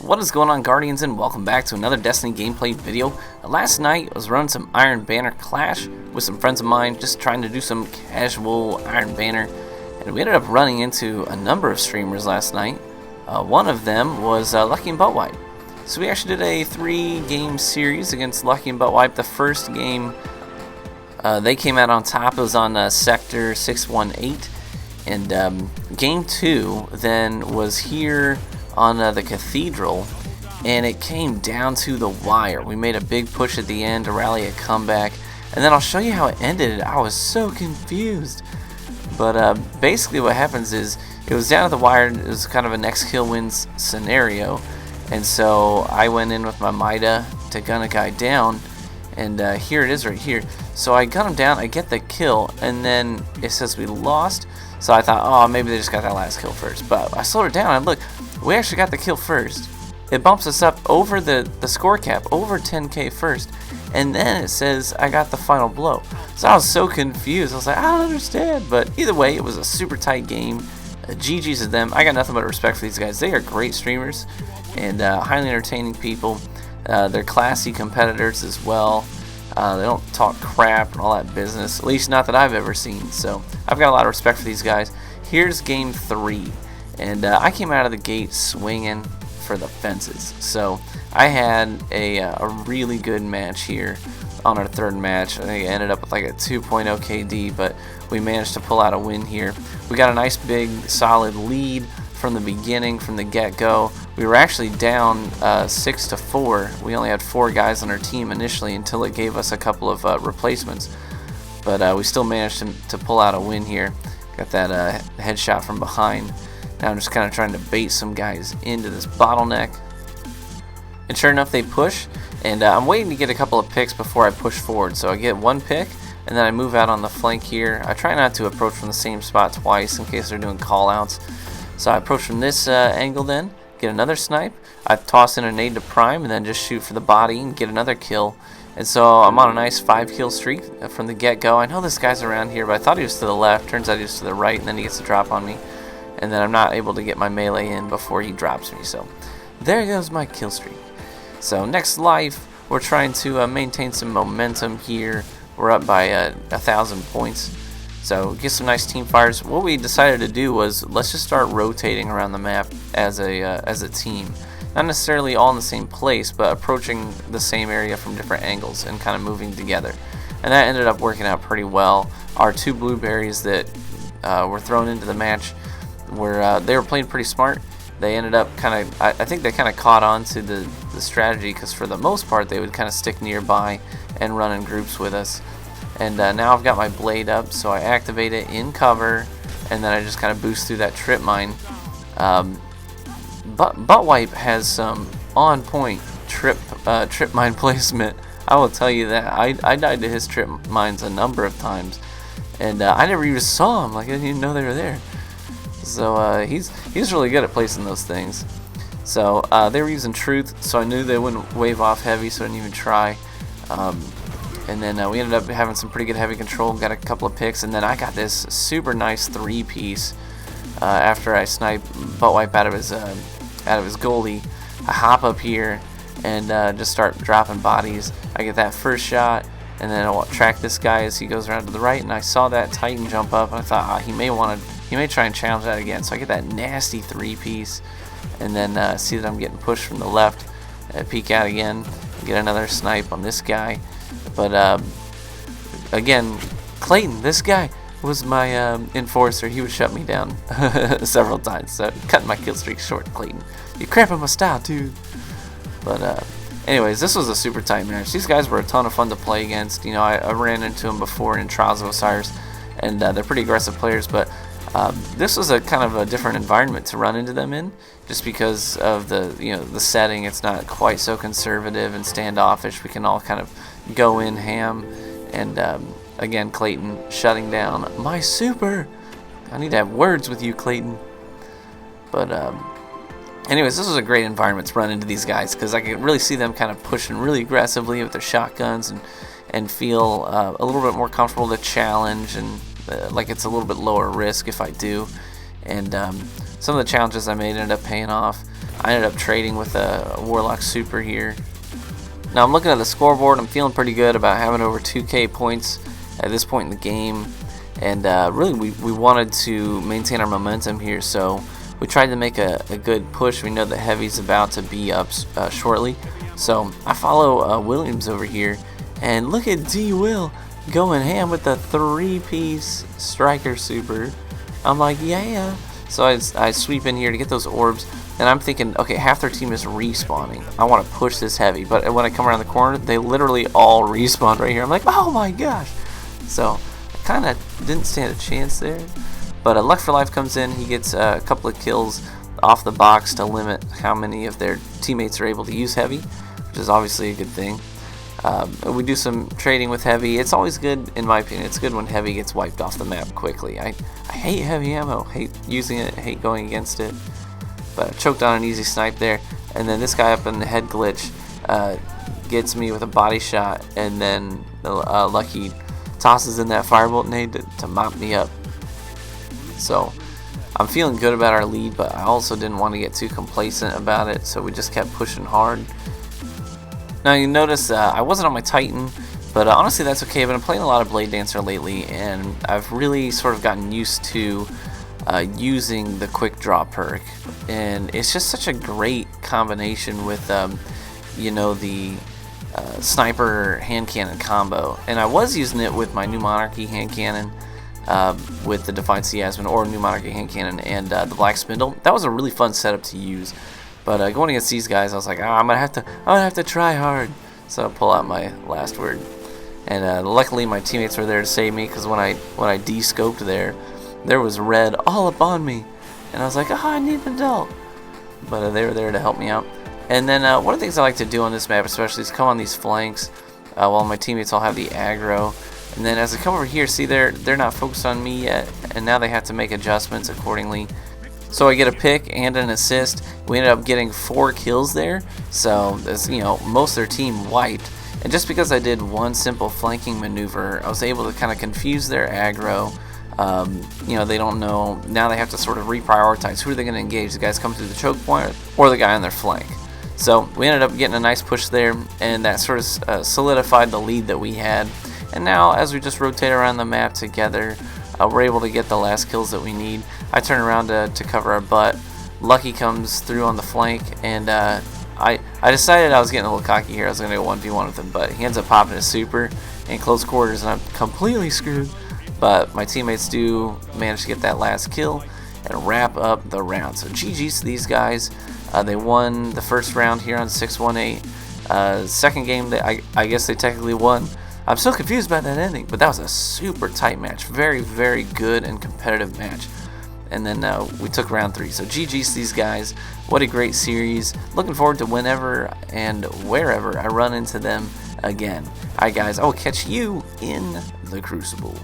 What is going on, Guardians, and welcome back to another Destiny gameplay video. Last night I was running some Iron Banner Clash with some friends of mine, just trying to do some casual Iron Banner, and we ended up running into a number of streamers last night. One of them was Luckyy and Buttwipe. So we actually did a 3-game series against Luckyy and Buttwipe. The first game, they came out on top. It was on Sector 618, and Game 2 then was here on the Cathedral, and it came down to the wire. We made a big push at the end to rally a comeback, and then I'll show you how it ended. I was so confused, but basically what happens is it was down to the wire. It was kind of a next kill wins scenario, and so I went in with my Mida to gun a guy down, and here it is right here. So I gun him down, I get the kill, and then it says we lost. So I thought, oh, maybe they just got that last kill first. But I slowed it down and look, we actually got the kill first. It bumps us up over the score cap, over 10k first. And then it says I got the final blow. So I was so confused. I was like, I don't understand. But either way, it was a super tight game. GG's to them. I got nothing but respect for these guys. They are great streamers and highly entertaining people. They're classy competitors as well. They don't talk crap and all that business, at least not that I've ever seen. So I've got a lot of respect for these guys. Here's game 3, and I came out of the gate swinging for the fences. So I had a really good match here on our third match. I think I ended up with like a 2.0 KD, but we managed to pull out a win here. We got a nice big solid lead from the beginning, from the get-go. We were actually down 6-4. We only had 4 guys on our team initially until it gave us a couple of replacements, but we still managed to pull out a win here. Got that headshot from behind. Now I'm just kind of trying to bait some guys into this bottleneck, and sure enough they push, and I'm waiting to get a couple of picks before I push forward. So I get one pick, and then I move out on the flank here. I try not to approach from the same spot twice in case they're doing call-outs. So I approach from this angle, then get another snipe. I toss in a nade to prime and then just shoot for the body and get another kill. And so I'm on a nice 5-kill streak from the get-go. I know this guy's around here, but I thought he was to the left. Turns out he was to the right, and then he gets a drop on me. And then I'm not able to get my melee in before he drops me. So there goes my kill streak. So next life, we're trying to maintain some momentum here. We're up by 1,000 points. So get some nice team fires. What we decided to do was let's just start rotating around the map as a team. Not necessarily all in the same place, but approaching the same area from different angles and kind of moving together. And that ended up working out pretty well. Our 2 blueberries that were thrown into the match they were playing pretty smart. They ended up kind of, I think they kind of caught on to the strategy, because for the most part they would kind of stick nearby and run in groups with us. And now I've got my blade up, so I activate it in cover, and then I just kind of boost through that trip mine. Buttwipe has some on-point trip mine placement. I will tell you that. I died to his trip mines a number of times, and I never even saw him. Like, I didn't even know they were there. So he's really good at placing those things. So they were using truth, so I knew they wouldn't wave off heavy, so I didn't even try. And then we ended up having some pretty good heavy control, got a couple of picks, and then I got this super nice 3-piece after I sniped Buttwipe out of his goalie. I hop up here and just start dropping bodies. I get that first shot, and then I'll track this guy as he goes around to the right, and I saw that Titan jump up, and I thought, he may try and challenge that again. So I get that nasty 3-piece, and then see that I'm getting pushed from the left. Peek out again, get another snipe on this guy. But again, Clayton, this guy was my enforcer. He would shut me down several times. So cutting my kill streak short, Clayton. You're cramping my style, dude. But anyways, this was a super tight match. These guys were a ton of fun to play against. You know, I ran into them before in Trials of Osiris, and they're pretty aggressive players. But this was a kind of a different environment to run into them in, just because of the setting. It's not quite so conservative and standoffish. We can all kind of go in ham, and again, Clayton shutting down my super. I need to have words with you, Clayton. But anyways, this was a great environment to run into these guys, because I could really see them kind of pushing really aggressively with their shotguns, and feel a little bit more comfortable to challenge, and like it's a little bit lower risk if I do. And some of the challenges I made ended up paying off. I ended up trading with a Warlock Super here. Now I'm looking at the scoreboard. I'm feeling pretty good about having over 2k points at this point in the game, and really we wanted to maintain our momentum here, so we tried to make a good push. We know that Heavy's about to be up shortly, so I follow Williams over here, and look at D-Will going ham with the 3-piece Striker Super. I'm like, yeah. So I sweep in here to get those orbs, and I'm thinking, okay, half their team is respawning. I want to push this Heavy, but when I come around the corner, they literally all respawn right here. I'm like, oh my gosh. So I kind of didn't stand a chance there. But Luck for Life comes in. He gets a couple of kills off the box to limit how many of their teammates are able to use Heavy, which is obviously a good thing. We do some trading with Heavy. It's always good, in my opinion. It's good when Heavy gets wiped off the map quickly. I hate heavy ammo, hate using it, hate going against it. But I choked on an easy snipe there. And then this guy up in the head glitch gets me with a body shot, and then Luckyy tosses in that firebolt nade to mop me up. So I'm feeling good about our lead, but I also didn't want to get too complacent about it, so we just kept pushing hard. Now you notice I wasn't on my Titan, but honestly that's okay. I've been playing a lot of Blade Dancer lately, and I've really sort of gotten used to using the quick draw perk, and it's just such a great combination with you know, the sniper hand cannon combo. And I was using it with my New Monarchy hand cannon with the Defiance Yasmin, or New Monarchy hand cannon and the Black Spindle. That was a really fun setup to use. But going against these guys, I was like, I'm gonna have to try hard. So I pull out my last word, and luckily my teammates were there to save me, because when I de-scoped there was red all up on me, and I was like, I need an adult. But they were there to help me out. And then one of the things I like to do on this map, especially, is come on these flanks while my teammates all have the aggro. And then as I come over here, see, they're not focused on me yet, and now they have to make adjustments accordingly. So I get a pick and an assist. We ended up getting 4 kills there, so as you know, most of their team wiped. And just because I did one simple flanking maneuver, I was able to kind of confuse their aggro. You know, they don't know, now they have to sort of reprioritize who are they going to engage, the guys coming through the choke point or the guy on their flank. So we ended up getting a nice push there, and that sort of solidified the lead that we had. And now as we just rotate around the map together, we're able to get the last kills that we need. I turn around to cover our butt. Luckyy comes through on the flank, and I decided I was getting a little cocky here. I was going to go 1v1 with him, but he ends up popping a super in close quarters, and I'm completely screwed. But my teammates do manage to get that last kill and wrap up the round. So GG's to these guys. They won the first round here on 618. Second game, I guess they technically won. I'm so confused about that ending, but that was a super tight match. Very, very good and competitive match. And then we took round 3. So GG's to these guys. What a great series. Looking forward to whenever and wherever I run into them again. Alright guys, I will catch you in the Crucible.